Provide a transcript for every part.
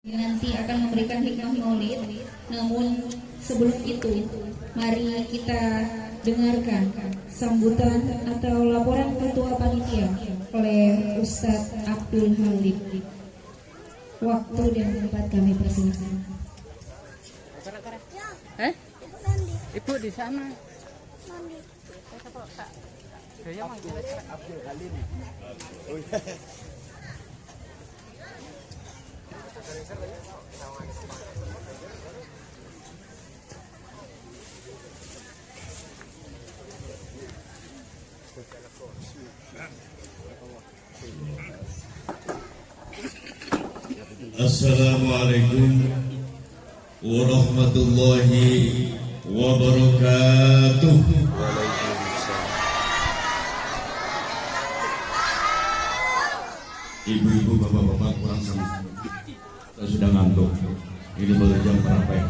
Nanti akan memberikan hikmah maulid. Namun sebelum itu, mari kita dengarkan sambutan atau laporan ketua panitia oleh Ustadz Abdul Halim. Waktu dan tempat kami persilakan. Ibu di sana. Abdul Halim. Assalamualaikum warahmatullahi wabarakatuh. Ibu-ibu, bapak-bapak, kurang sama. Saya sudah ngantuk. Ini baru jam berapa ya?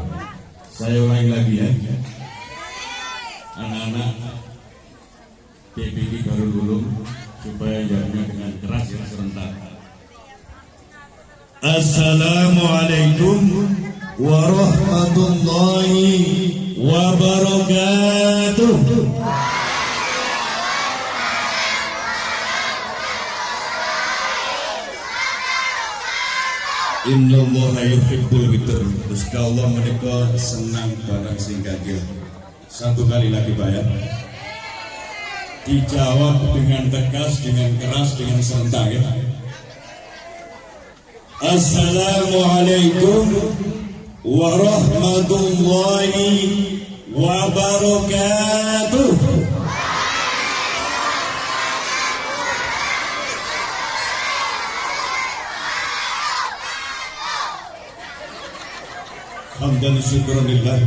Saya ulangi lagi ya. Anak-anak PPD Darul Ulum supaya jawabnya dengan keras ya, serentak. Assalamualaikum warahmatullahi wabarakatuh. Innallaha yuhibbul witr. Gusti Allah menika senang barang sing ganjil. Satu kali lagi Pak ya. Dijawab dengan tegas, dengan keras, dengan serentak ya. Assalamualaikum warahmatullahi wabarakatuh. Hamdan syukran lillah.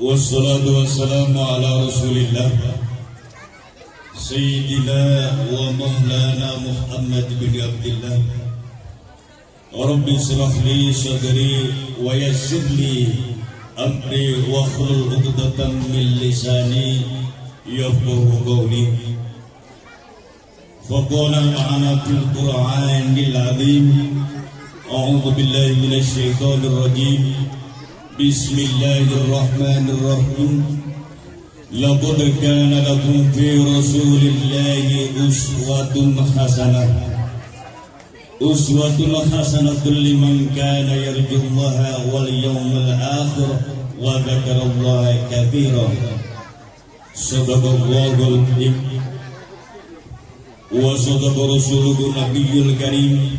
Wassalatu wassalamu ala rasulillah Sayyidina wa maulana Muhammad bin Abdillah. Rabbi shrah li sadri wa yassir li amri wa hlul 'uqdatam min lisani yafqahu qawli. Faqala ma'ana fil Qur'anil 'azim. A'udzu billahi minasy syaithanir rajim. Bismillahirrahmanirrahim. Laqad kana lakum fi rasulillahi uswatun hasanah. Uswatun hasanatun liman kana yarjullaha wal yawmal akhir wa dzakarallaha katsiran. Sadaqallahul azim. Wa sadaqa rasuluhu nabiyul karim.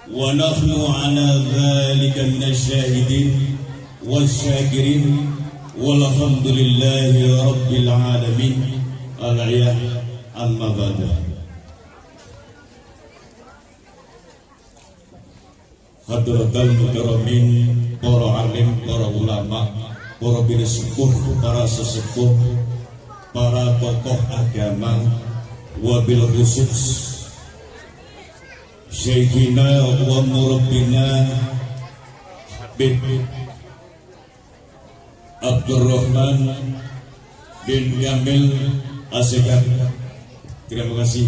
Wa nahnu ala dzalika minasyahidin wasyakirin walhamdulillahi rabbil alamin. Al-ayah amma ba'du. Hadratul mukaramin, para alim, para ulama, para bisepuh, para sesepuh, para tokoh agama, wabil khusus Syekhina wa murabbina Habib Abdurrahman bin Kamil Asegaf. Terima kasih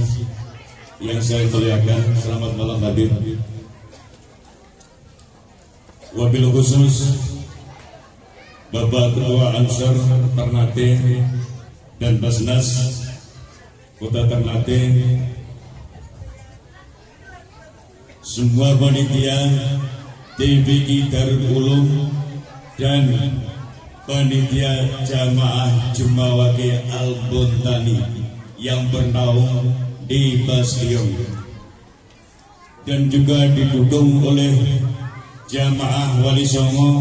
yang saya muliakan. Selamat malam hadir. Wabil khusus Bapak Ketua Ansor Ternate dan Basnas Kota Ternate, semua panitia TPI Darul Ulum dan panitia jamaah Jumawati Al-Bontani yang bernaung di Bastion, dan juga didukung oleh jamaah Wali Songo,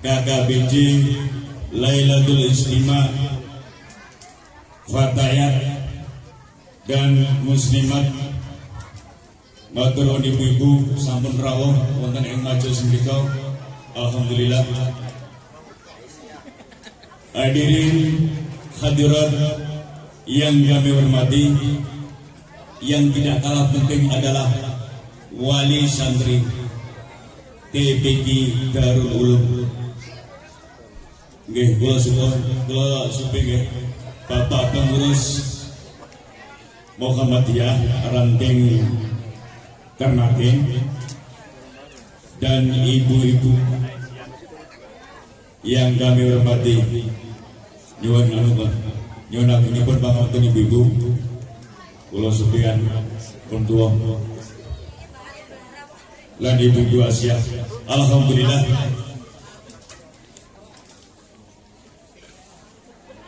KKBJ, Lailatul Istimewa, Fatayat, dan Muslimat. Matur ibu-ibu sampun rawuh wonten ing majelis menika. Alhamdulillah. Hadirin hadirat yang kami hormati, yang tidak kalah penting adalah wali santri TPQ Darul Ulum. Nggih, kula suping nggih Bapak Pengurus Muhammadiyah Ranting Ternate, dan ibu-ibu yang kami hormati, nyuwun anugerah, nyuwun agunipun pangapunten ibu-ibu, kula sepian pun tuwa lan ibu-ibu Asia. Alhamdulillah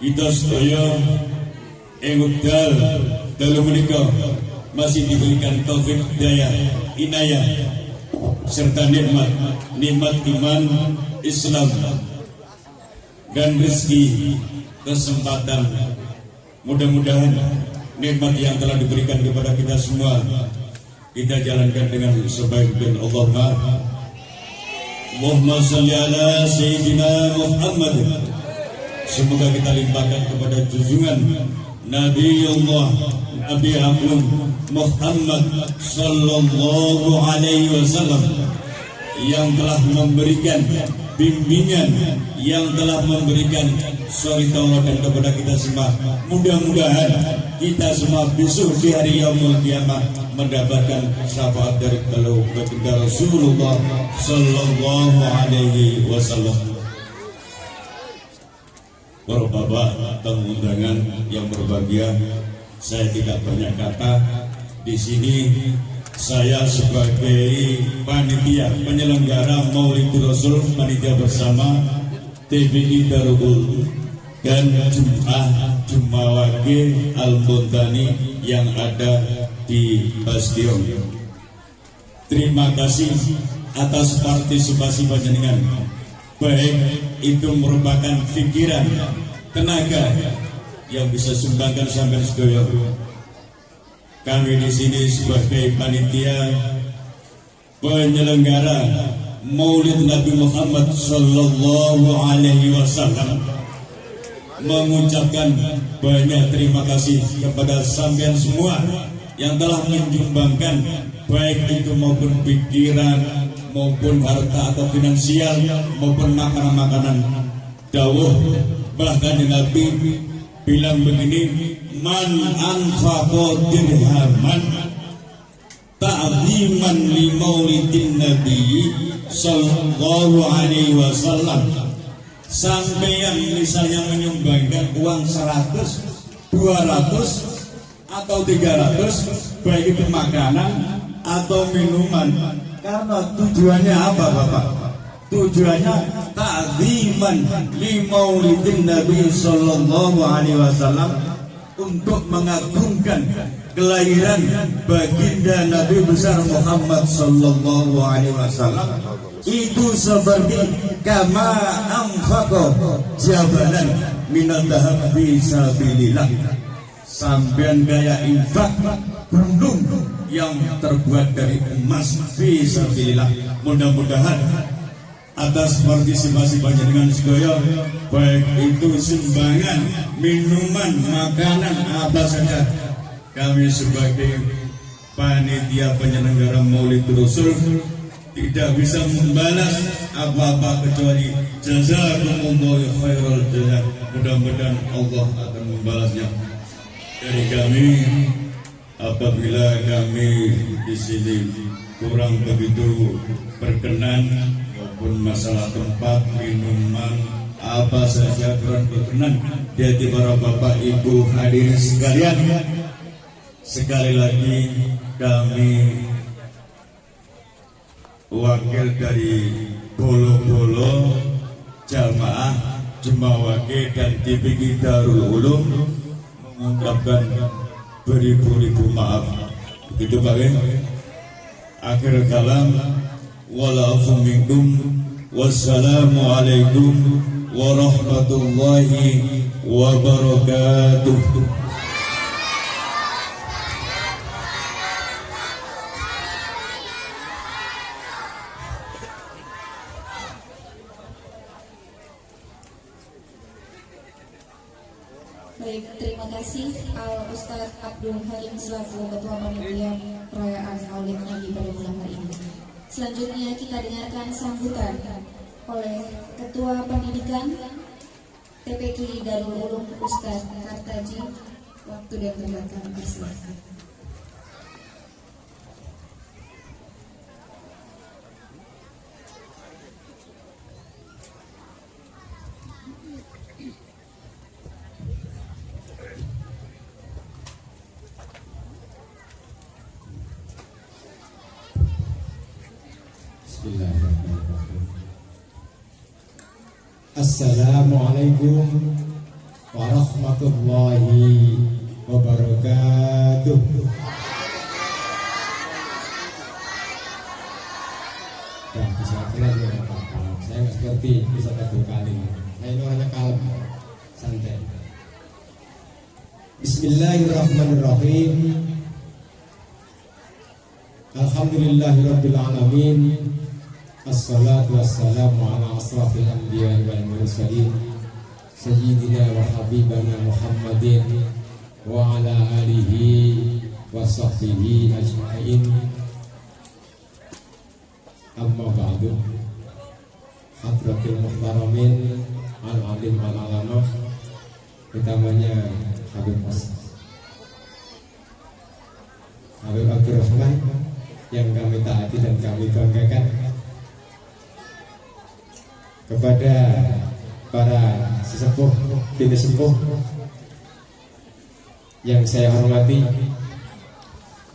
kita sedaya ing wekdal dalu menika masih diberikan taufik hidayah inayah serta nikmat iman Islam dan rezeki kesempatan. Mudah-mudahan nikmat yang telah diberikan kepada kita semua kita jalankan dengan sebaik-baik. Allahumma salli ala Sayyidina Muhammad. Semoga kita limpahkan kepada junjungan Nabi Allah Nabi Agung Muhammad sallallahu alaihi wasallam yang telah memberikan bimbingan, yang telah memberikan suri tauladan kepada kita semua. Mudah-mudahan kita semua besok di hari yaumul kiamah mendapatkan syafaat dari baginda Rasulullah sallallahu alaihi wasallam. Para bapak tamu undangan yang berbahagia, saya tidak banyak kata di sini. Saya sebagai panitia penyelenggara Maulidul Rasul, panitia bersama TPI Darul dan Jum'ah Wakil Al-Muntani yang ada di Bastion. Terima kasih atas partisipasi panjenengan, baik itu merupakan pikiran, tenaga yang bisa sumbangkan sampai sedaya. Kami di sini sebagai panitia penyelenggara Maulid Nabi Muhammad sallallahu alaihi wasallam mengucapkan banyak terima kasih kepada sampean semua yang telah menyumbangkan baik itu maupun pikiran maupun harta atau finansial maupun makanan-makanan. Dawuh bahkan Nabi bilang begini, man anfaqa dirhaman ta'ziman li maulidin nabi sallallahu alaihi wasallam. Sampai yang misalnya menyumbangkan uang 100, 200 atau 300, baik itu makanan atau minuman, karena tujuannya apa Bapak? Tujuannya ta'ziman li maulidin nabi sallallahu alaihi wasallam, untuk mengagungkan kelahiran baginda Nabi besar Muhammad sallallahu alaihi wasallam. Itu seperti kama anfaqa jabalan minal dhahab fi sabilillah. Sampean gaya infak gunung yang terbuat dari emas fi sabilillah. Mudah-mudahan atas partisipasi panjenengan sedaya, baik itu sumbangan, minuman, makanan, apa saja, kami sebagai panitia penyelenggara Maulidul Rasul tidak bisa membalas apa-apa kecuali jazakumullahu khairal jazaa. Mudah-mudahan Allah akan membalasnya. Dari kami, apabila kami di sini kurang begitu berkenan maupun masalah tempat, minuman, apa saja kurang berkenan di hati para bapak ibu hadirin sekalian, sekali lagi kami wakil dari Bolo-Bolo Jamaah Jum'ah Wakil dan TPI Darul Ulum mengucapkan beribu-ribu maaf. Begitu Pak ya? Akhir kalam, wa'alaikum minkum, wassalamualaikum warahmatullahi wabarakatuh. Baik, terima kasih Al Ustadz Abdul Halim selaku Ketua Panitia Perayaan Maulid Nabi pada malam hari ini. Selanjutnya kita dengarkan sambutan oleh Ketua Pendidikan TPQ Darul Ulum Ustadz Kartaji. Waktu dan tempat kami persilakan. Bismillahirrahmanirrahim. Assalamualaikum warahmatullahi wabarakatuh. Ya, bisa pelan ya apa-apa. Saya nggak seperti bisa satu kali. Saya ini orangnya kalem, santai. Bismillahirrahmanirrahim. Alhamdulillahirabbil alamin. Assalatu wassalamu ala asrafil anbiya wal mursalin sayyidina wa habibana Muhammadin wa ala alihi wa sahbihi ajma'in. Amma ba'du. Hadratil muhtaramin al-alim al-alamah, utamanya Habib Abdul Rahman yang kami taati dan kami banggakan, kepada para sesepuh bini sepuh yang saya hormati,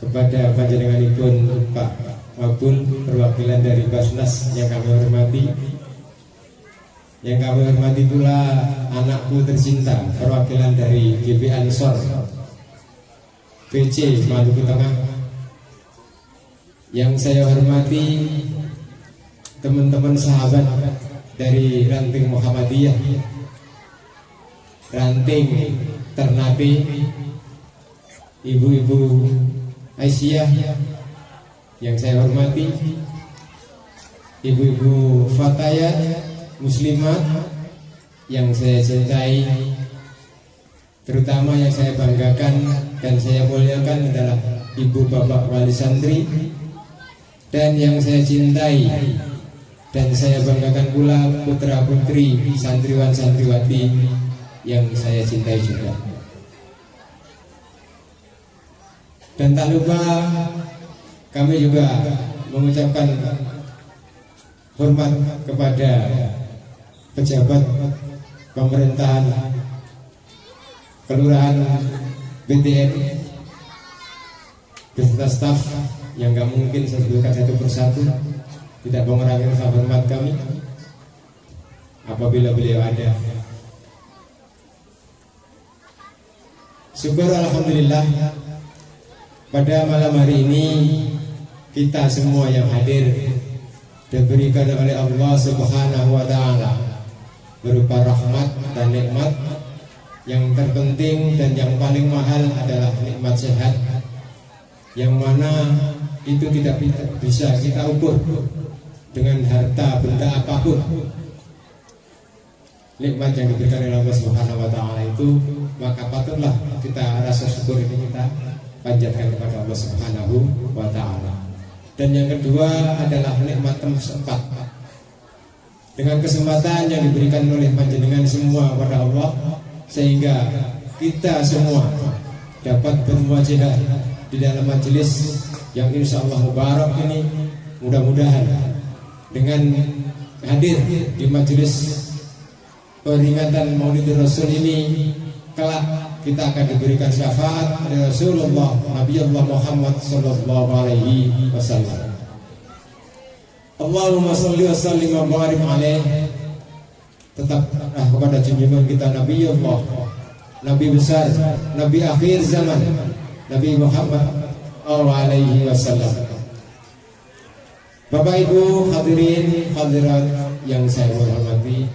kepada panjenenganipun Pak Mabul perwakilan dari Basnas yang kami hormati, yang kami hormati pula anakku tercinta perwakilan dari GB Ansor PC Maluku Tengah, yang saya hormati teman-teman sahabat dari ranting Muhammadiyah, ranting Ternate, ibu-ibu Aisyah yang saya hormati, ibu-ibu Fatayat Muslimat yang saya cintai, terutama yang saya banggakan dan saya muliakan adalah ibu bapak wali santri, dan yang saya cintai dan saya banggakan pula putra putri santriwan santriwati yang saya cintai juga. Dan tak lupa kami juga mengucapkan hormat kepada pejabat pemerintahan kelurahan BTN beserta staf yang gak mungkin saya sebutkan satu persatu, tidak mengurangi rasa hormat kami apabila beliau ada. Syukur alhamdulillah, pada malam hari ini kita semua yang hadir diberikan oleh Allah Subhanahu wa taala berupa rahmat dan nikmat. Yang terpenting dan yang paling mahal adalah nikmat sehat, yang mana itu tidak bisa kita ukur dengan harta benda apapun. Nikmat yang diberikan oleh Allah Subhanahu wa taala itu, maka patutlah kita rasa syukur ini kita panjatkan kepada Allah Subhanahu wa taala. Dan yang kedua adalah nikmat tempat. Dengan kesempatan yang diberikan oleh panjenengan semua kepada Allah, sehingga kita semua dapat bermuajah di dalam majelis yang insya Allah mubarak ini. Mudah-mudahan dengan hadir di majelis peringatan Maulid Rasul ini, kelak kita akan diberikan syafaat dari Rasulullah Nabi Allah Muhammad sallallahu alaihi wasallam. Allahumma sholli wa sallim wa barik alaihi. Tetap kepada junjungan kita Nabi Allah, Nabi besar, Nabi akhir zaman, Nabi Muhammad alaihi wasallam. Bapak Ibu hadirin hadirat yang saya hormati,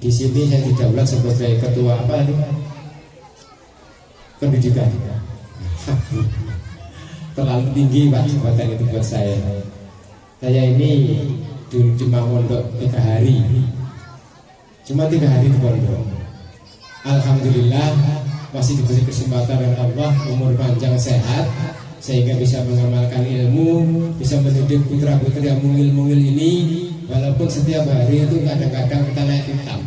di sini saya didaulat sebagai ketua apa ini? Pendidikan. Terlalu tinggi Pak jabatan itu buat saya. Saya ini dulu cuma mondok 3 hari. Cuma 3 hari di pondok. Alhamdulillah masih diberi kesempatan oleh Allah, umur panjang sehat, sehingga bisa mengamalkan ilmu, bisa mendidik putra-putri yang mungil-mungil ini. Walaupun setiap hari itu kadang-kadang kita naik hitam.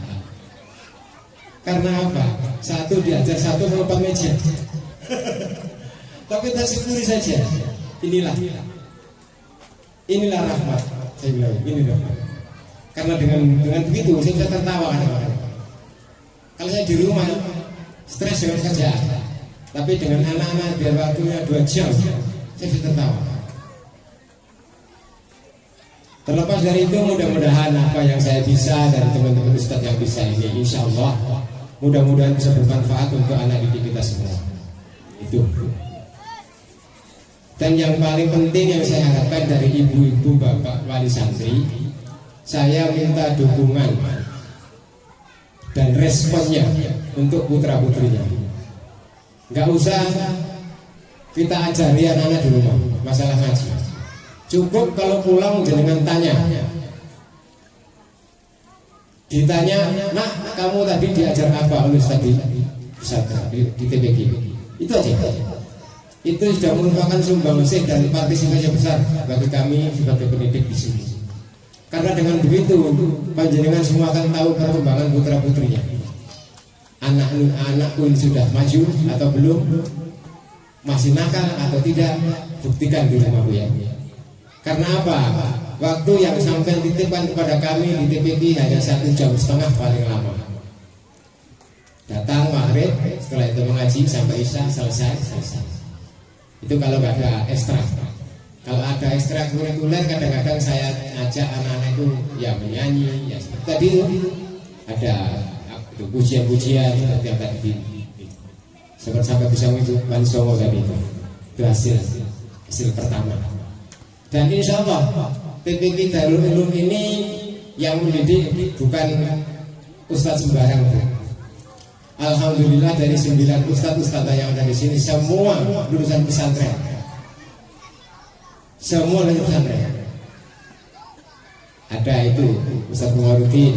Karena apa? Satu diajar, satu melompat meja. Tapi kita syukuri saja. Inilah rahmat. Saya bilang ini rahmat. Karena dengan begitu saya bisa tertawa kadang-kadang. Kalau saya di rumah stres dengan kerjaan, tapi dengan anak-anak biar waktunya 2 jam, saya bisa tertawa. Terlepas dari itu, mudah-mudahan apa yang saya bisa dan teman-teman Ustadz yang bisa ini, insya Allah mudah-mudahan bisa bermanfaat untuk anak didik kita semua. Itu. Dan yang paling penting yang saya harapkan dari ibu-ibu, bapak wali santri, saya minta dukungan dan responnya untuk putra-putrinya. Nggak usah kita ajari anak-anak di rumah masalah ngaji. Cukup kalau pulang jenengan tanya. Ditanya, "Nak, kamu tadi diajar apa oleh tadi di TPG?" Itu aja. Itu sudah merupakan sumbangsih dan partisipasi besar bagi kami sebagai pendidik di sini. Karena dengan begitu, panjenengan semua akan tahu perkembangan putra-putrinya. Anak-anakku ini sudah maju atau belum, masih nakal atau tidak, buktikan di rumahku ya. Karena apa? Waktu yang sampai titipkan kepada kami di TPG hanya 1,5 jam paling lama. Datang maghrib, setelah itu mengaji sampai isya, selesai. Itu kalau nggak ada ekstra. Kalau ada ekstra kurikuler, kadang-kadang saya ajak anak-anak itu ya menyanyi, ya seperti tadi itu ada pujian-pujian seperti yang tadi. Seperti sampai bisa itu Bani Songo tadi itu hasil pertama. Dan insya Allah TPG Darul Ulum ini yang mendidik bukan ustadz sembarang. Alhamdulillah dari 9 ustadz yang ada di sini semua lulusan pesantren. Semua lulusan pesantren. Ada itu Ustadz Muharudin,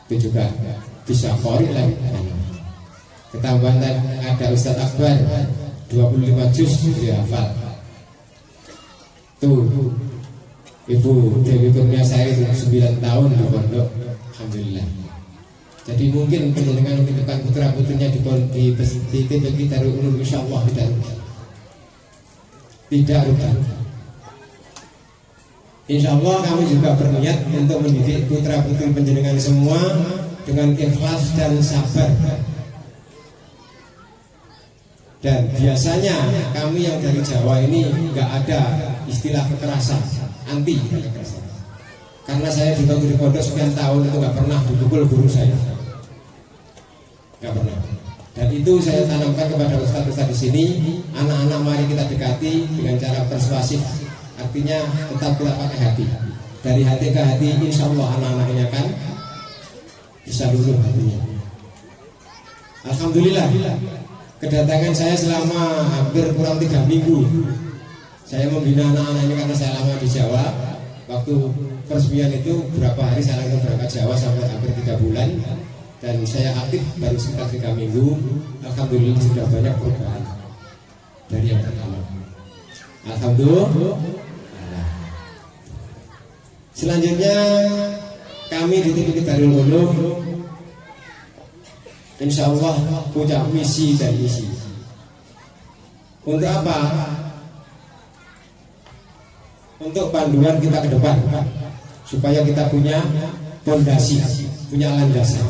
itu juga bisa qori lagi. Ketambahan ada Ustadz Akbar 25 juz dia hafal. Tuh, Ibu Dewi Kurnia saya itu 9 tahun di pondok, alhamdulillah. Jadi mungkin penjenengan menitipkan putra-putrinya di TPG Darul Ulum, insya Allah tidak rugi. Insya Allah kami juga berniat untuk mendidik putra-putri penjenengan semua dengan ikhlas dan sabar. Dan biasanya kami yang dari Jawa ini nggak ada istilah kekerasan, anti kekerasan. Karena saya juga di pondok sekian tahun itu nggak pernah dipukul guru saya, nggak pernah. Dan itu saya tanamkan kepada ustadz-ustadz di sini. Anak-anak mari kita dekati dengan cara persuasif. Artinya tetap kita pakai hati. Dari hati ke hati, insya Allah anak-anaknya kan bisa luluh hatinya. Alhamdulillah. Kedatangan saya selama hampir kurang 3 minggu. Saya membina anak-anak ini karena saya lama di Jawa. Waktu peresmian itu berapa hari saya langsung berangkat Jawa sampai hampir 3 bulan. Dan saya aktif baru sekitar 3 minggu. Alhamdulillah sudah banyak perubahan dari yang pertama. Alhamdulillah. Selanjutnya kami di TPG Darul Ulum insya Allah punya misi dan misi. Untuk apa? Untuk panduan kita ke depan, supaya kita punya fondasi, punya landasan.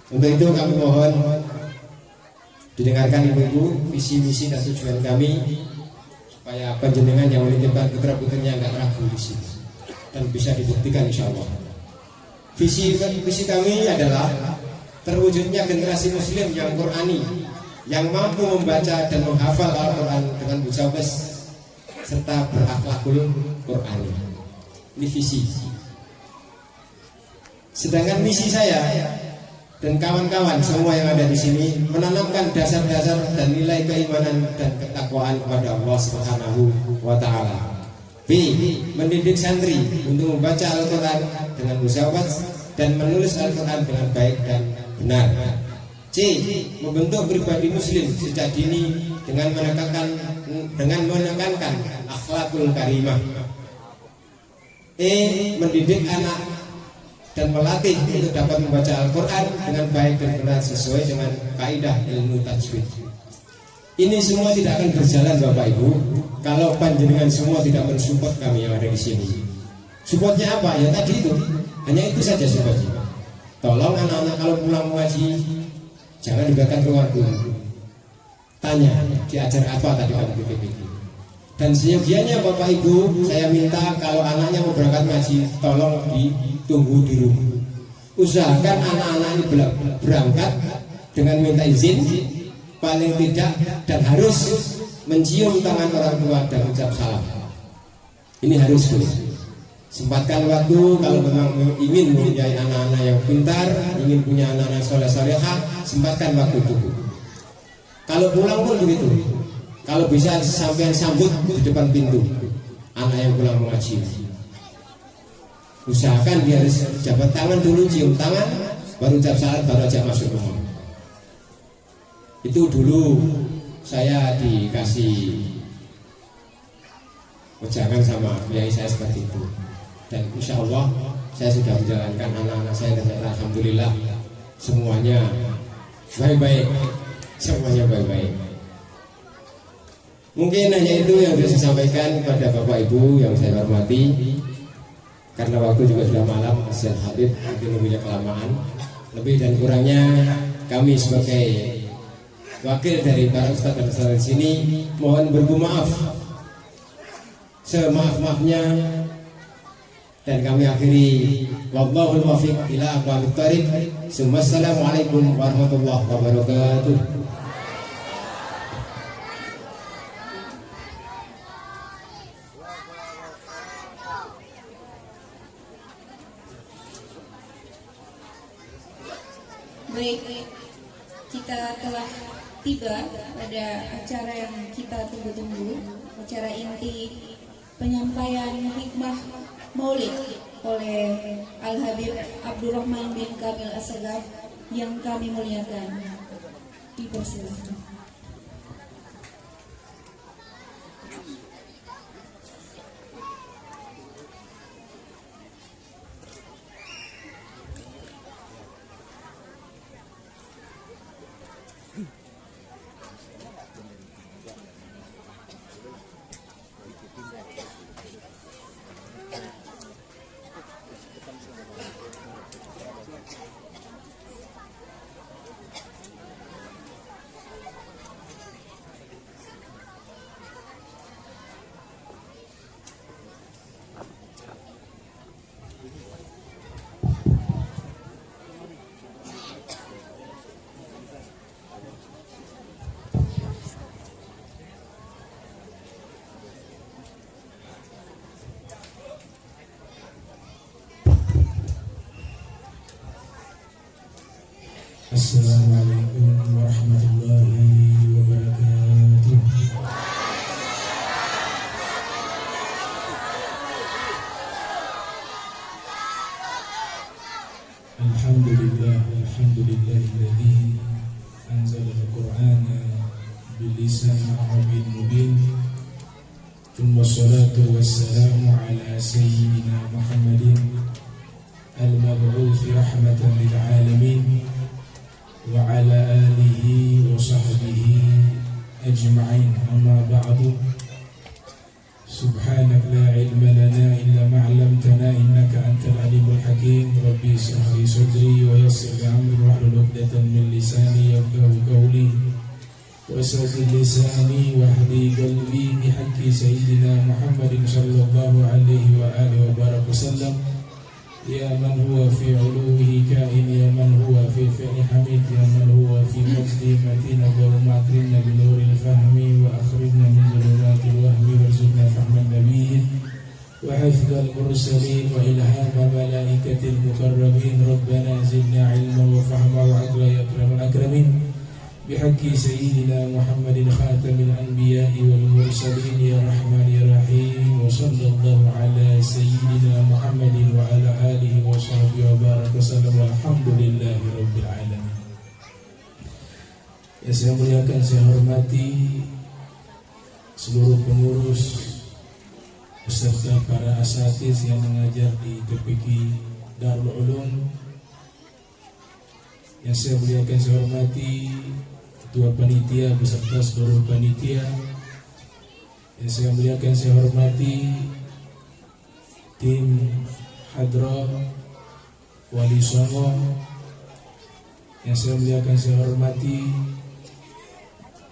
Untuk itu kami mohon didengarkan ibu-ibu visi misi dan tujuan kami, supaya panjenengan yang menitipkan putra-putrinya nggak ragu di sini dan bisa dibuktikan insya Allah. Visi kami adalah terwujudnya generasi muslim yang Qurani, yang mampu membaca dan menghafal Al-Quran dengan mujawez serta berakhlakul Qurani. Ini visi. Sedangkan misi saya dan kawan-kawan semua yang ada di sini menanamkan dasar-dasar dan nilai keimanan dan ketakwaan kepada Allah Subhanahu wa taala. B. Mendidik santri untuk membaca Al-Quran dengan muzawwaj dan menulis Al-Quran dengan baik dan benar. C. Membentuk pribadi muslim sejak dini dengan menekankan akhlakul karimah. E. Mendidik anak dan melatih untuk dapat membaca Al-Quran dengan baik dan benar sesuai dengan kaidah ilmu tajwid. Ini semua tidak akan berjalan Bapak Ibu kalau panjenengan semua tidak mensupport kami yang ada di sini. Supportnya apa? Ya tadi itu, hanya itu saja supportnya. Tolong anak-anak kalau pulang mengaji jangan dibiarkan keluar dulu. Tanya, diajar apa tadi kamu di TPG? Dan seyogianya Bapak Ibu, saya minta kalau anaknya mau berangkat ngaji, tolong ditunggu di rumah. Usahakan anak-anak ini berangkat dengan minta izin, paling tidak, dan harus mencium tangan orang tua dan ucap salam. Ini harus dulu. Sempatkan waktu kalau memang ingin mempunyai anak-anak yang pintar, ingin punya anak-anak soleh-solehah, sempatkan waktu itu. Kalau pulang pun begitu. Kalau bisa sampean sambut di depan pintu anak yang pulang mengaji. Usahakan dia harus jabat tangan dulu, cium tangan, baru ucap salam, baru ajak masuk rumah. Itu dulu saya dikasih ujangan sama kiai saya seperti itu. Dan insya Allah saya sudah menjalankan anak-anak saya, dan alhamdulillah semuanya baik-baik, semuanya baik-baik. Mungkin hanya itu yang bisa saya sampaikan kepada Bapak Ibu yang saya hormati. Karena waktu juga sudah malam, Asyik Habib mungkin lebihnya kelamaan. Lebih dan kurangnya kami sebagai wakil dari para ustadz dan ustadz di sini mohon bermaaf semaaf-maafnya, dan kami akhiri wallahul muwaffiq ila aqwamit thoriq. Assalamualaikum warahmatullahi wabarakatuh. Baik, kita telah tiba pada acara yang kita tunggu-tunggu, acara inti penyampaian hikmah Maulid oleh Al-Habib Abdurrahman bin Kamil As-Sagaf yang kami muliakan. Dipersilakan. Assalamualaikum warahmatullahi wabarakatuh. Alhamdulillahilladzi anzala al-Qur'ana bilisan Arabiyyin mubin. Thumma salatu wassalamu ala sayyidina Muhammadin al-mab'uts rahmatan lil alamin wa ala alihi wa sahbihi ajma'in. Amma ba'du. Subhanak la ilma lana illa ma 'allamtana innaka antal alimul hakim. Rabbi ishrah li sadri wa yassir li amri wahlul 'uqdatam min lisani yafqahu qawli wa saddid lisani wahdi qalbi bihaqqi sayyidina Muhammadin sallallahu alaihi wa alihi wa baraka sallam. Ya man huwa fi 'uluwihi kain, ya man huwa fi fi'li hamid, ya man huwa fi majdi matin, Allahumma akrimna bi nuril fahmi wa akhrijna min zulumatil wahmi warzuqna fahman nabiyyin wa hifdzal mursalin wa ilhama malaikatil muqarrabin. Rabbana zidna ilman wa fahma wa aqla ya akramul akramin bihaqqi sayyidina Muhammadin khatamil anbiya'i wal mursalin ya rahman ya rahim. Wa sallallahu ala sayyidina Muhammadin wa ala alihi wa sahbihi wa baraka sallam. Walhamdulillahi rabbil alamin. Yang saya muliakan, saya hormati seluruh pengurus beserta para asatiz yang mengajar di TPQ Darul Ulum. Yang saya muliakan, saya hormati ketua panitia beserta seluruh panitia. Yang saya muliakan, saya hormati tim Hadra Wali Songo. Yang saya muliakan, saya hormati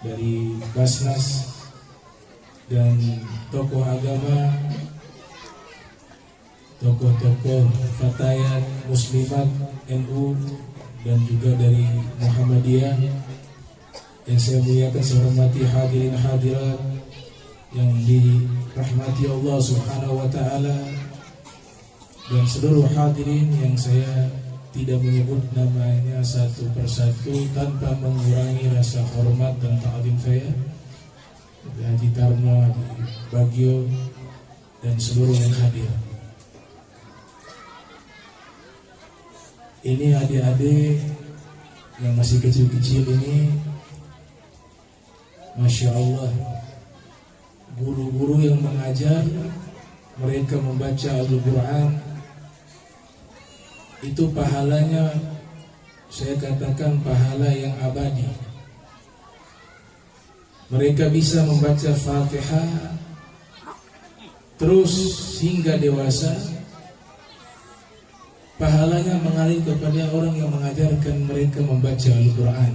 dari Basnas dan tokoh agama, tokoh-tokoh fatayat muslimat NU dan juga dari Muhammadiyah yang saya muliakan, saya hormati hadirin hadirat yang dirahmati Allah Subhanahu wa taala, dan seluruh hadirin yang saya tidak menyebut namanya satu persatu tanpa mengurangi rasa hormat dan ta'zim saya, Haji Tarno, Haji Bagio, dan seluruh yang hadir. Ini adik-adik yang masih kecil-kecil ini, Masya Allah, guru-guru yang mengajar mereka membaca Al-Quran, itu pahalanya saya katakan pahala yang abadi. Mereka bisa membaca Fatihah terus hingga dewasa, pahalanya mengalir kepada orang yang mengajarkan mereka membaca Al-Quran.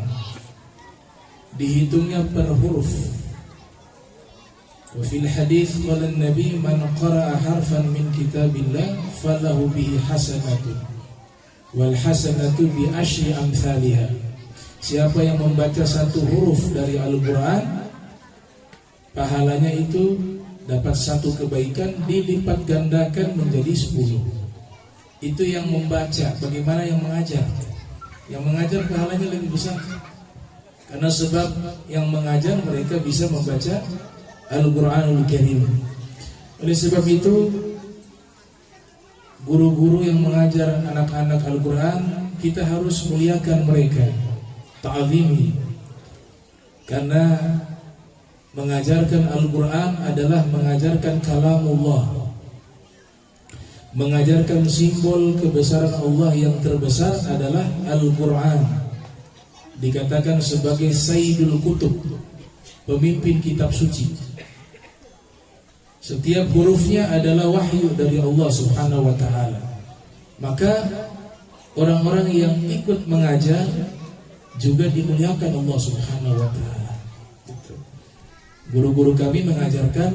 Dihitungnya per huruf. Wa fil hadis qala an-nabi man qara'a harfan min kitabillah falahu bihi hasanatun wal hasanatu bi asyri amsalihha. Siapa yang membaca satu huruf dari Al-Quran, pahalanya itu dapat satu kebaikan dilipat gandakan menjadi 10. Itu yang membaca. Bagaimana yang mengajar? Yang mengajar pahalanya lebih besar, karena sebab yang mengajar mereka bisa membaca Al-Quranul Karim. Oleh sebab itu, guru-guru yang mengajar anak-anak Al-Quran, kita harus muliakan mereka, ta'zimi. Karena mengajarkan Al-Quran adalah mengajarkan kalamullah, mengajarkan simbol kebesaran Allah yang terbesar adalah Al-Quran. Dikatakan sebagai Sayyidul Kutub, pemimpin kitab suci. Setiap hurufnya adalah wahyu dari Allah Subhanahu wa ta'ala. Maka orang-orang yang ikut mengajar juga dimuliakan Allah Subhanahu wa ta'ala. Guru-guru kami mengajarkan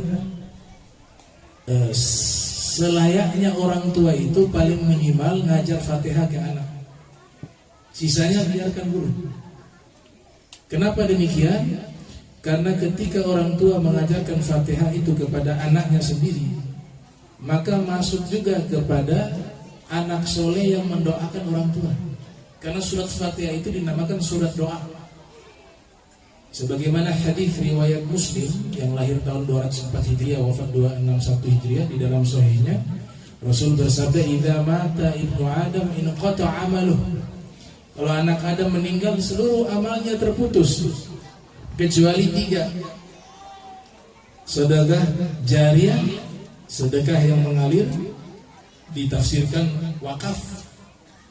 selayaknya orang tua itu paling minimal ngajar Fatihah ke anak, sisanya biarkan guru. Kenapa demikian? Karena ketika orang tua mengajarkan Fatihah itu kepada anaknya sendiri, maka masuk juga kepada anak soleh yang mendoakan orang tua. Karena surat Fatihah itu dinamakan surat doa. Sebagaimana hadis riwayat Muslim yang lahir tahun 204 Hijriah, wafat 261 Hijriah, di dalam sahihnya Rasul bersabda, "Idza mata ibnu Adam inqata 'amaluh." Kalau anak Adam meninggal, seluruh amalnya terputus kecuali 3. Sedekah jariyah, sedekah yang mengalir, ditafsirkan wakaf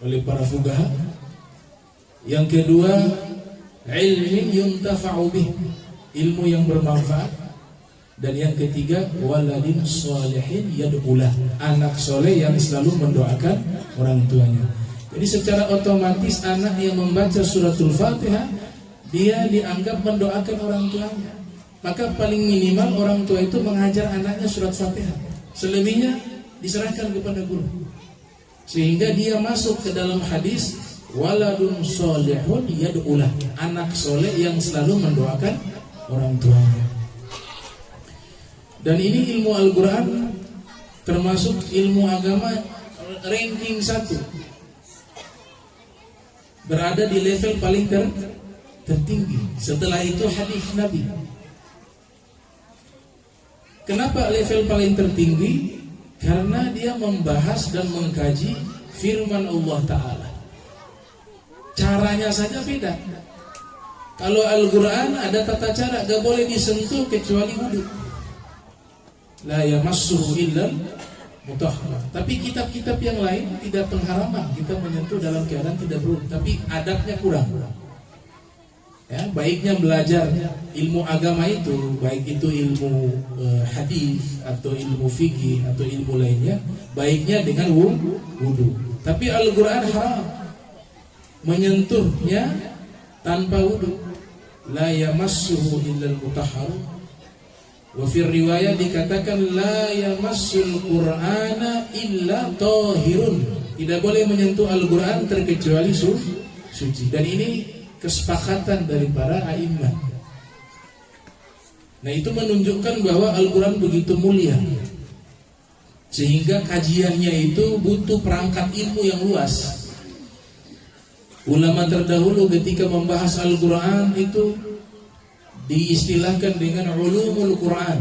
oleh para fuqaha. Yang kedua, ilmin yuntafa'u bih, ilmu yang bermanfaat. Dan yang ketiga, waladin sholihin yad'ulah, anak soleh yang selalu mendoakan orang tuanya. Jadi secara otomatis anak yang membaca suratul Fatihah, dia dianggap mendoakan orang tuanya. Maka paling minimal orang tua itu mengajar anaknya surat Fatihah. Selebihnya diserahkan kepada guru. Sehingga dia masuk ke dalam hadis waladun sholihun yad'ulah, anak soleh yang selalu mendoakan orang tuanya. Dan ini ilmu Al-Quran termasuk ilmu agama ranking 1, berada di level paling tertinggi. Setelah itu hadis Nabi. Kenapa level paling tertinggi? Karena dia membahas dan mengkaji firman Allah Ta'ala. Caranya saja beda. Kalau Al-Quran ada tata cara, gak boleh disentuh kecuali wudu. La yamassuhu illal mutahhar. Tapi kitab-kitab yang lain tidak pengharaman kita menyentuh dalam keadaan tidak berwudu, tapi adabnya kurang. Ya, baiknya belajar ilmu agama itu, baik itu ilmu hadis atau ilmu fikih atau ilmu lainnya, baiknya dengan wudu. Tapi Al-Quran haram menyentuhnya tanpa wudu. La yamassuhu illal mutahhar. Wa fi riwayat dikatakan la yamassul Qur'ana illa tahirun. Tidak boleh menyentuh Al-Qur'an terkecuali suci. Dan ini kesepakatan dari para a'immah. Nah, itu menunjukkan bahwa Al-Qur'an begitu mulia. Sehingga kajiannya itu butuh perangkat ilmu yang luas. Ulama terdahulu ketika membahas Al-Quran itu diistilahkan dengan ulumul Quran,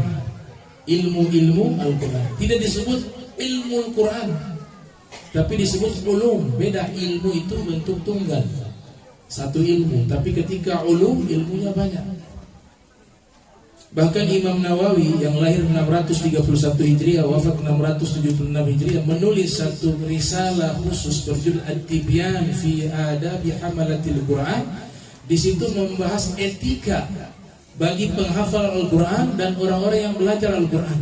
ilmu-ilmu Al-Quran. Tidak disebut ilmu Al-Quran, tapi disebut ulum. Beda, ilmu itu bentuk tunggal, satu ilmu. Tapi ketika ulum, ilmunya banyak. Bahkan Imam Nawawi yang lahir 631 Hijriah, wafat 676 Hijriah, menulis satu risalah khusus berjudul At-Tibyan fi Adabi Hamalatil Quran. Di situ membahas etika bagi penghafal Al-Quran dan orang-orang yang belajar Al-Quran.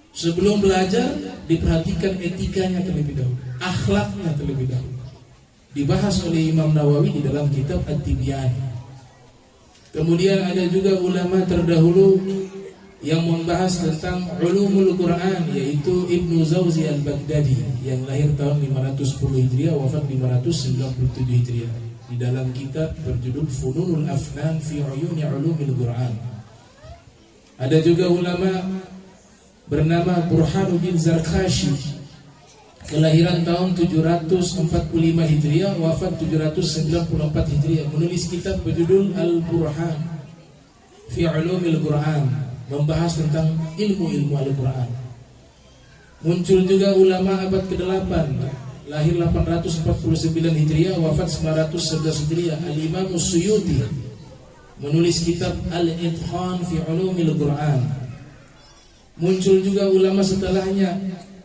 Sebelum belajar, diperhatikan etikanya terlebih dahulu, akhlaknya terlebih dahulu. Dibahas oleh Imam Nawawi di dalam kitab At-Tibyan. Kemudian ada juga ulama terdahulu yang membahas tentang ulumul Quran, yaitu Ibnu Zawzi al-Baghdadi yang lahir tahun 510 Hijriah, wafat 597 Hijriah, di dalam kitab berjudul Fununul Afnan fi Uyuni Ulumil Quran. Ada juga ulama bernama Burhanuddin Zarkashi, kelahiran tahun 745 Hijriah, wafat 794 Hijriah, menulis kitab berjudul Al-Burhan fi Ulumil Quran, membahas tentang ilmu-ilmu Al-Quran. Muncul juga ulama abad ke-8, lahir 849 Hijriah, wafat 911 Hijriah, Al-Imam Suyuti, menulis kitab Al-Itqan fi Ulumil Quran. Muncul juga ulama setelahnya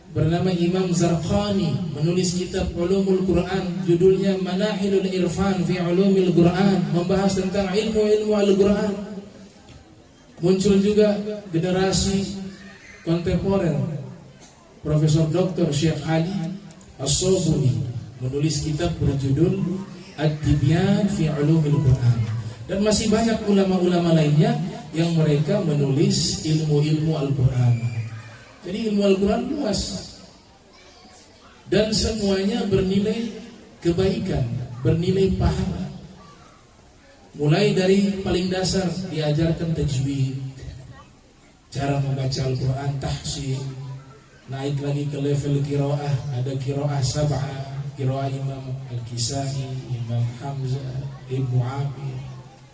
bernama Imam Zarqani, menulis kitab Ulumul Quran, judulnya Manahilul Irfan fi Ulumil Quran, membahas tentang ilmu-ilmu Al-Quran. Muncul juga generasi kontemporer, Profesor Dr. Syekh Ali As-Sobuni, menulis kitab berjudul At-Tibyan fi Ulumil Quran. Dan masih banyak ulama-ulama lainnya yang mereka menulis ilmu-ilmu Al-Quran. Jadi ilmu Al-Quran luas dan semuanya bernilai kebaikan, bernilai pahala. Mulai dari paling dasar diajarkan tajwid, cara membaca Al-Quran, tahsin. Naik lagi ke level qiraah, ada qiraah sab'ah, qiraah Imam Al-Kisai, Imam Hamzah, Ibnu Amir,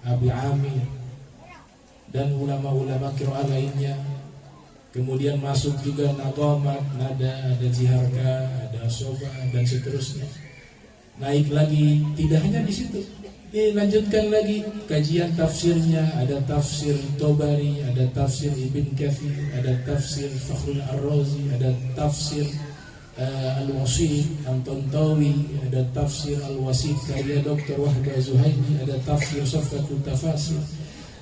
Abi Amir, dan ulama-ulama qiraah lainnya. Kemudian masuk juga nadamat, nada, ada jiharka, ada soba, dan seterusnya. Naik lagi, tidak hanya di situ. Dilanjutkan lagi kajian tafsirnya, ada tafsir Tobari, ada tafsir Ibn Kathir, ada tafsir Fakhrul Ar-Razi, ada tafsir Al-Wasit An-Tantawi, ada tafsir Al-Wasit karya Dr. Wahbah Zuhaili, ada tafsir Safatul Tafasir,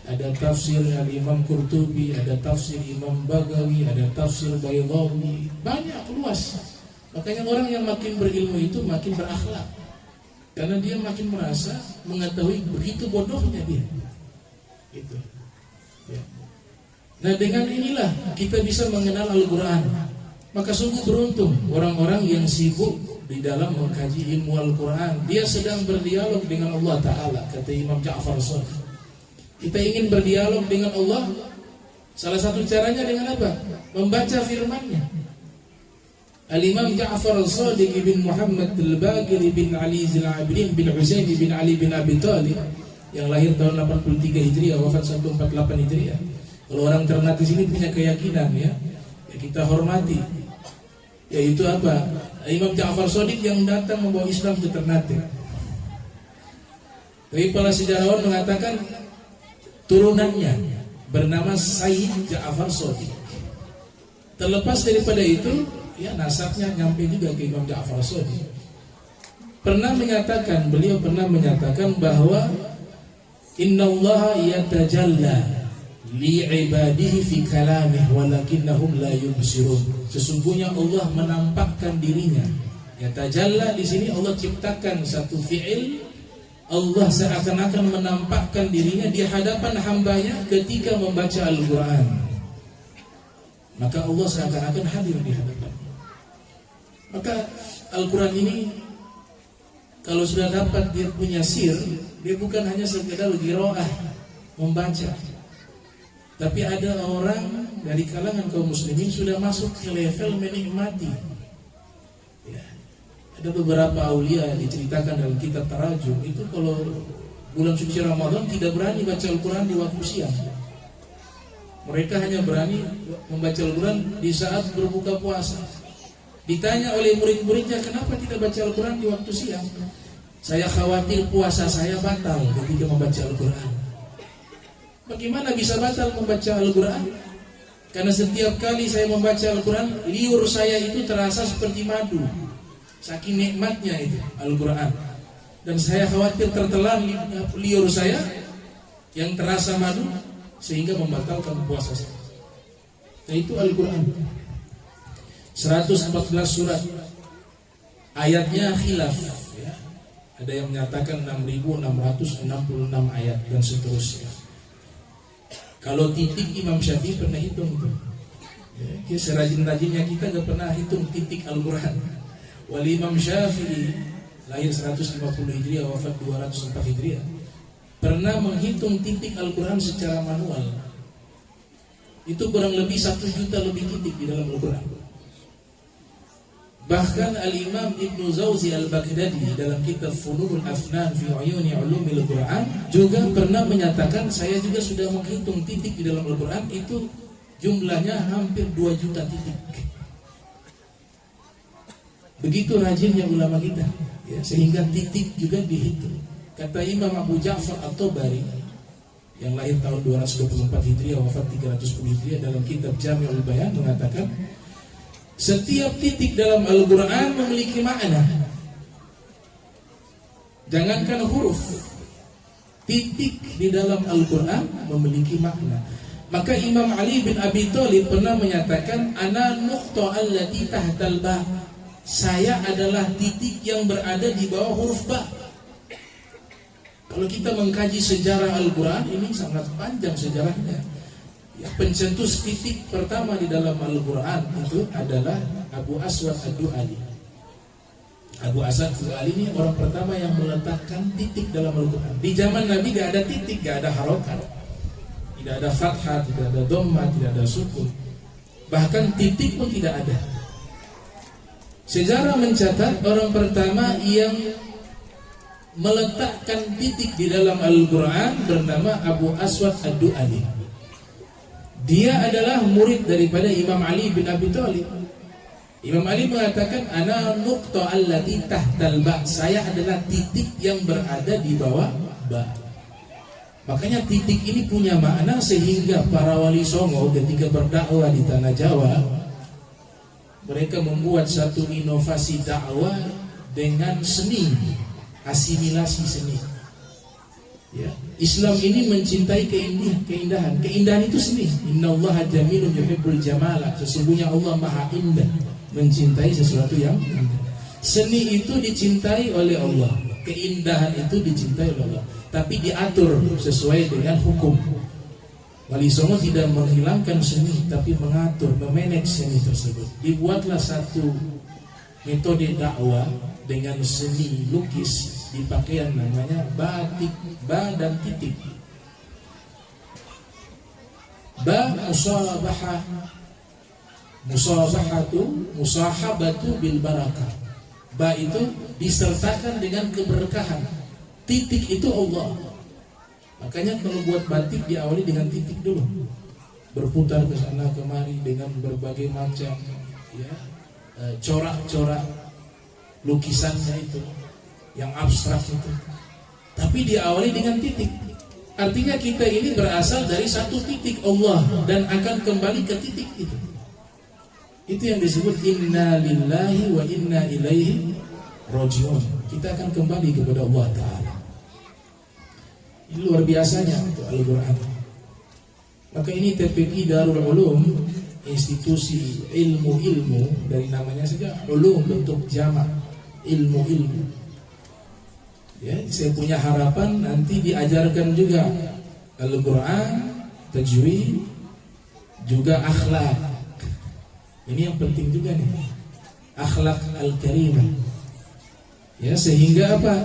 ada tafsir Al-Imam Qurtubi, ada tafsir Imam Bagawi, ada tafsir Baydawi. Banyak, luas. Makanya orang yang makin berilmu itu makin berakhlak, karena dia makin merasa mengetahui begitu bodohnya dia. Itu. Ya. Nah, dengan inilah kita bisa mengenal Al-Quran. Maka sungguh beruntung orang-orang yang sibuk di dalam mengkaji ilmu Al-Quran. Dia sedang berdialog dengan Allah Ta'ala, kata Imam Ja'far Shadiq. Kita ingin berdialog dengan Allah, salah satu caranya dengan apa? Membaca firman-Nya. Al-Imam Ja'far Shadiq bin Muhammad Al-Baqir bin Ali Zil-Abidin bin Husain bin Ali bin Abi Thalib, yang lahir tahun 83 Hijriah, wafat 148 Hijriah. Kalau orang Ternate sini punya keyakinan, ya kita hormati, yaitu apa? Imam Ja'far Shadiq yang datang membawa Islam ke Ternate. Tapi para sejarawan mengatakan turunannya bernama Sayyid Ja'far Shadiq. Terlepas daripada itu, ya nasabnya nyampe juga ke Imam Ja'far Shadiq. Beliau pernah menyatakan bahwa innallaha yatajalla li'ibadihi fi kalamih walakinnahum la yubsirun. Sesungguhnya Allah menampakkan dirinya. Ya tajalla di sini Allah ciptakan satu fi'il Allah seakan-akan menampakkan dirinya di hadapan hambanya ketika membaca Al-Quran. Maka Allah seakan-akan hadir di hadapannya. Maka Al-Quran ini kalau sudah dapat dia punya sir, dia bukan hanya sekedar qiraah membaca, tapi ada orang dari kalangan kaum muslimin sudah masuk ke level menikmati. Ya. Ada beberapa aulia yang diceritakan dalam kitab Tarajum itu kalau bulan suci Ramadan tidak berani baca Al-Quran di waktu siang. Mereka hanya berani membaca Al-Quran di saat berbuka puasa. Ditanya oleh murid-muridnya, kenapa tidak baca Al-Quran di waktu siang? Saya khawatir puasa saya batal ketika membaca Al-Quran. Bagaimana bisa batal membaca Al-Quran? Karena setiap kali saya membaca Al-Quran, liur saya itu terasa seperti madu. Saking nikmatnya itu Al-Quran. Dan saya khawatir tertelan liur saya yang terasa madu sehingga membatalkan puasa saya. Nah, itu Al-Quran. 114 surat. Ayatnya khilaf, ya. Ada yang menyatakan 6.666 ayat dan seterusnya. Kalau titik Imam Syafi'i pernah hitung itu. Ya, serajin-rajinnya kita gak pernah hitung titik Al-Quran. Wal Imam Syafi'i lahir 150 Hijriah, wafat 204 Hijriah, pernah menghitung titik Al-Quran secara manual. Itu kurang lebih 1 juta lebih titik di dalam Al-Quran. Bahkan Al-Imam Ibnu Zawzi Al-Baghdadi dalam kitab Fununul Afnan fi Uyuni Ulumil Quran juga pernah menyatakan, saya juga sudah menghitung titik di dalam Al-Quran, itu jumlahnya hampir 2 juta titik. Begitu rajinnya ulama kita, ya, sehingga titik juga dihitung. Kata Imam Abu Ja'far At-Tabari yang lahir tahun 224 Hijriah, wafat 310 Hijriah, dalam kitab Jami'ul Bayan mengatakan, setiap titik dalam Al-Quran memiliki makna. Jangankan huruf, titik di dalam Al-Quran memiliki makna. Maka Imam Ali bin Abi Thalib pernah menyatakan, ana nuqta allati tahtal ba. Saya adalah titik yang berada di bawah huruf ba. Kalau kita mengkaji sejarah Al-Quran, ini sangat panjang sejarahnya. Ya, pencetus titik pertama di dalam Al-Quran itu adalah Abu Aswad Ad-Du'ali. Abu Aswad Ad-Du'ali ini orang pertama yang meletakkan titik dalam Al-Quran. Di zaman Nabi gak ada titik, gak ada harokat, tidak ada fathah, tidak ada dhammah, tidak ada sukun, bahkan titik pun tidak ada. Sejarah mencatat orang pertama yang meletakkan titik di dalam Al-Quran bernama Abu Aswad Ad-Du'ali. Dia adalah murid daripada Imam Ali bin Abi Thalib. Imam Ali mengatakan, ana nuqta allati tahtal ba. Saya adalah titik yang berada di bawah ba. Makanya titik ini punya makna, sehingga para wali songo ketika berdakwah di tanah Jawa, mereka membuat satu inovasi dakwah dengan seni, asimilasi seni. Ya, Islam ini mencintai keindahan. Keindahan itu seni. Innallaha jamilun yuhibbul jamala. Sesungguhnya Allah Maha Indah, mencintai sesuatu yang indah. Seni itu dicintai oleh Allah, keindahan itu dicintai oleh Allah, tapi diatur sesuai dengan hukum. Wali Songo tidak menghilangkan seni, tapi mengatur, memanage seni tersebut. Dibuatlah satu metode dakwah dengan seni lukis di pakaian, namanya batik, ba dan titik. Ba musahabatu bil barakah. Ba itu disertakan dengan keberkahan. Titik itu Allah. Makanya kalau buat batik diawali dengan titik dulu, berputar ke sana kemari dengan berbagai macam corak-corak lukisannya itu yang abstrak itu, tapi diawali dengan titik. Artinya kita ini berasal dari satu titik Allah dan akan kembali ke titik itu. Itu yang disebut inna lillahi wa inna ilaihi raji'un. Kita akan kembali kepada Allah Ta'ala. Ini luar biasanya untuk Al-Quran. Maka ini TPQ Darul Ulum, institusi ilmu-ilmu, dari namanya saja ulum bentuk jamak, ilmu-ilmu. Ya, saya punya harapan nanti diajarkan juga Al-Quran, tajwid, juga akhlak. Ini yang penting juga nih, akhlak al-karimah. Ya, sehingga apa?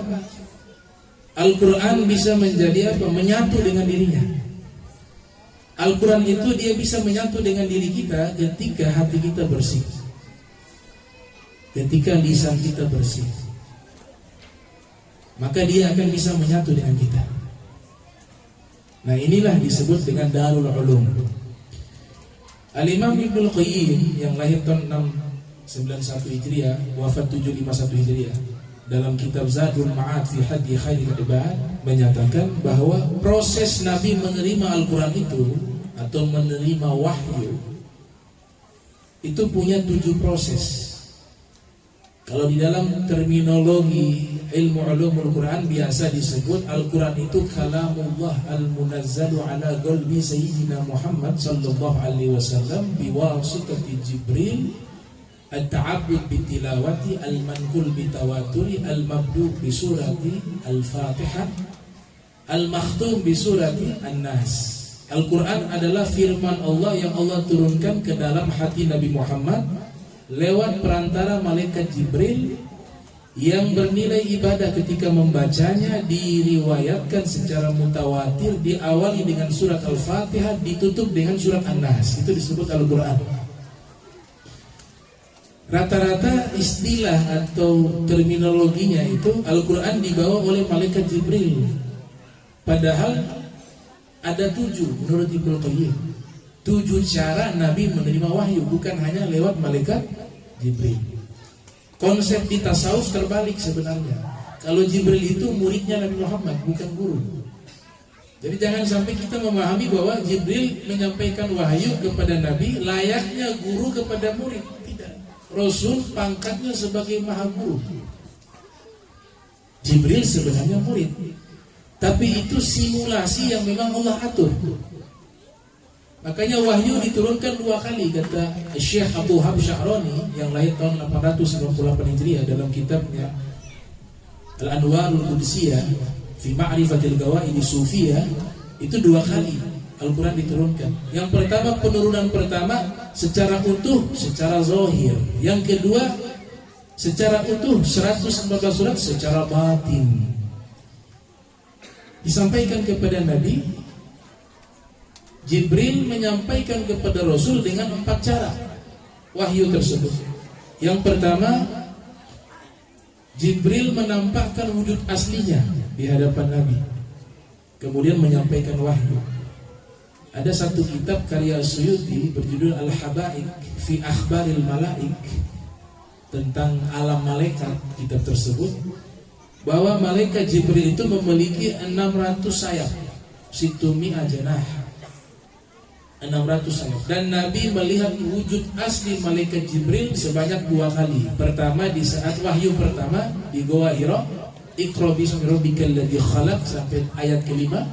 Al-Quran bisa menjadi apa? Menyatu dengan dirinya. Al-Quran itu dia bisa menyatu dengan diri kita ketika hati kita bersih, ketika lisan kita bersih, maka dia akan bisa menyatu dengan kita. Nah, inilah disebut dengan Darul Ulum. Al-Imam Ibnul Qayyim yang lahir tahun 691 Hijriah, wafat 751 Hijriah, dalam kitab Zadul Ma'ad fi Hadi Khairil Ibad menyatakan bahwa proses Nabi menerima Al-Quran itu atau menerima wahyu itu punya 7 proses. Kalau di dalam terminologi ilmu ulumul Quran biasa disebut Al-Quran itu kalamullah al-munazzalu ala qalbi sayyidina Muhammad sallallahu alaihi wasallam biwasitati Jibril at-ta'abbud bitilawati al-manqul bitawaturi al-mabdu bi surati al-Fatihah al-makhtum bi surati An-Nas. Al-Quran adalah firman Allah yang Allah turunkan ke dalam hati Nabi Muhammad lewat perantara malaikat Jibril yang bernilai ibadah ketika membacanya diriwayatkan secara mutawatir, diawali dengan surat Al-Fatihah, ditutup dengan surat An-Nas. Itu disebut Al-Quran. Rata-rata istilah atau terminologinya itu Al-Quran dibawa oleh malaikat Jibril. Padahal ada 7 menurut Ibnu Qayyim. 7 cara Nabi menerima wahyu, bukan hanya lewat malaikat Jibril. Konsep di tasawuf terbalik sebenarnya. Kalau Jibril itu muridnya Nabi Muhammad, bukan guru. Jadi jangan sampai kita memahami bahwa Jibril menyampaikan wahyu kepada Nabi layaknya guru kepada murid. Tidak. Rasul pangkatnya sebagai maha guru. Jibril sebenarnya murid. Tapi itu simulasi yang memang Allah atur. Makanya wahyu diturunkan 2 kali, kata Syekh Abu Habib Sya'rani yang lahir tahun 898 Hijriah dalam kitabnya Al-Anwarul Qudsiyah fi Ma'rifatil Gawaid Sufiyah. Itu 2 kali Al-Quran diturunkan. Yang pertama, penurunan pertama secara utuh, secara zahir. Yang kedua, secara utuh 114 surat secara batin. Disampaikan kepada Nabi. Jibril menyampaikan kepada Rasul dengan 4 cara wahyu tersebut. Yang pertama, Jibril menampakkan wujud aslinya di hadapan Nabi, kemudian menyampaikan wahyu. Ada satu kitab karya Suyuti berjudul Al-Habaik fi Akhbaril Malaik, tentang alam malaikat. Kitab tersebut bahwa malaikat Jibril itu memiliki 600 sayap, situmi ajanah, 600 sayap. Dan Nabi melihat wujud asli malaikat Jibril sebanyak 2 kali. Pertama di saat wahyu pertama di Goa Hira, Iqra bismi rabbikal ladzi khalaq sampai ayat kelima.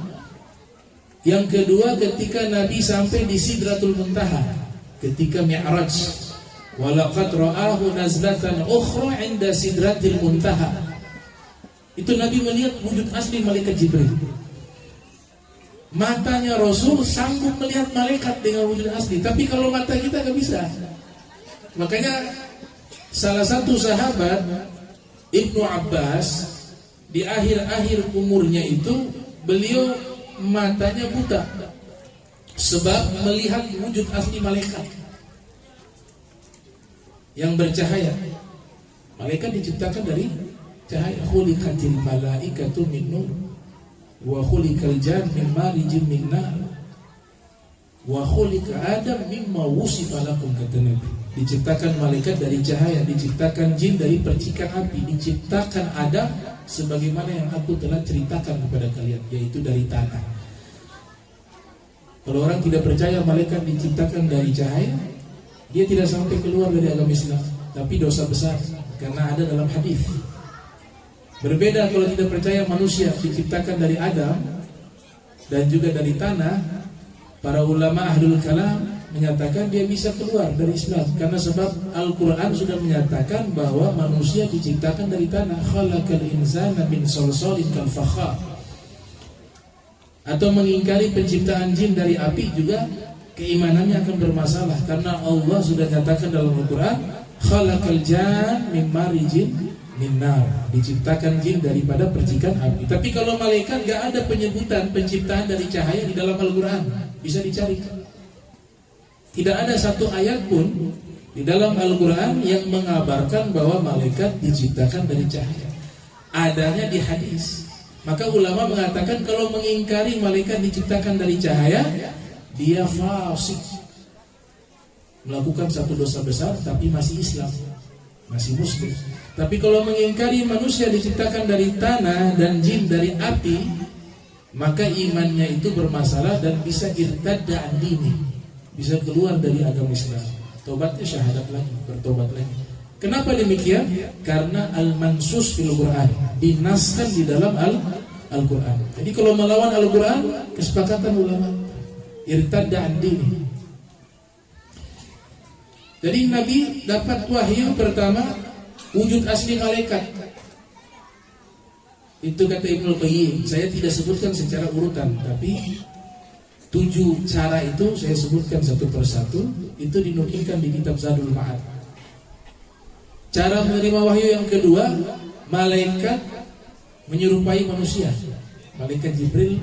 Yang kedua ketika Nabi sampai di Sidratul Muntaha ketika Mi'raj. Walaqad ra'ahu nazlatan ukhra 'inda Sidratil Muntaha. Itu Nabi melihat wujud asli malaikat Jibril. Matanya Rasul sanggup melihat malaikat dengan wujud asli, tapi kalau mata kita gak bisa. Makanya salah satu sahabat Ibnu Abbas di akhir-akhir umurnya itu beliau matanya buta sebab melihat wujud asli malaikat yang bercahaya. Malaikat diciptakan dari cahaya. Khuliqatil malaikatu min nur wa khuliqal jan min marijin min nar wa khuliqa adam mimma wusifa lakum, kata Nabi. Diciptakan malaikat dari cahaya, diciptakan jin dari percikan api, diciptakan Adam sebagaimana yang aku telah ceritakan kepada kalian, yaitu dari tanah. Kalau orang tidak percaya malaikat diciptakan dari cahaya, dia tidak sampai keluar dari agama Islam, tapi dosa besar karena ada dalam hadis. Berbeda kalau tidak percaya manusia diciptakan dari Adam dan juga dari tanah. Para ulama ahlul kalam menyatakan dia bisa keluar dari Islam, karena sebab Al-Quran sudah menyatakan bahwa manusia diciptakan dari tanah. Khalaqal insana min salsalin kal fakhar. Atau mengingkari penciptaan jin dari api juga keimanannya akan bermasalah, karena Allah sudah nyatakan dalam Al-Quran, khalaqal jan min marijin min nar, diciptakan jin daripada percikan api. Tapi kalau malaikat gak ada penyebutan penciptaan dari cahaya di dalam Al-Quran, bisa dicari. Tidak ada satu ayat pun di dalam Al-Quran yang mengabarkan bahwa malaikat diciptakan dari cahaya. Adanya di hadis. Maka ulama mengatakan kalau mengingkari malaikat diciptakan dari cahaya, dia fasik, melakukan satu dosa besar tapi masih Islam, masih Muslim. Tapi kalau mengingkari manusia diciptakan dari tanah dan jin dari api, maka imannya itu bermasalah dan bisa irtadda an dini, bisa keluar dari agama Islam. Tobatnya syahadat lagi, bertobat lagi. Kenapa demikian? Karena al-mansus fil Quran, dinaskan di dalam Al-Quran. Jadi kalau melawan Al-Quran, kesepakatan ulama, irtadda an dini. Jadi Nabi dapat wahyu pertama wujud asli malaikat. Itu kata Ibnu Qayyim. Saya tidak sebutkan secara urutan, tapi 7 cara itu saya sebutkan satu persatu. Itu dinukilkan di kitab Zadul Ma'ad. Cara menerima wahyu yang kedua, malaikat menyerupai manusia. Malaikat Jibril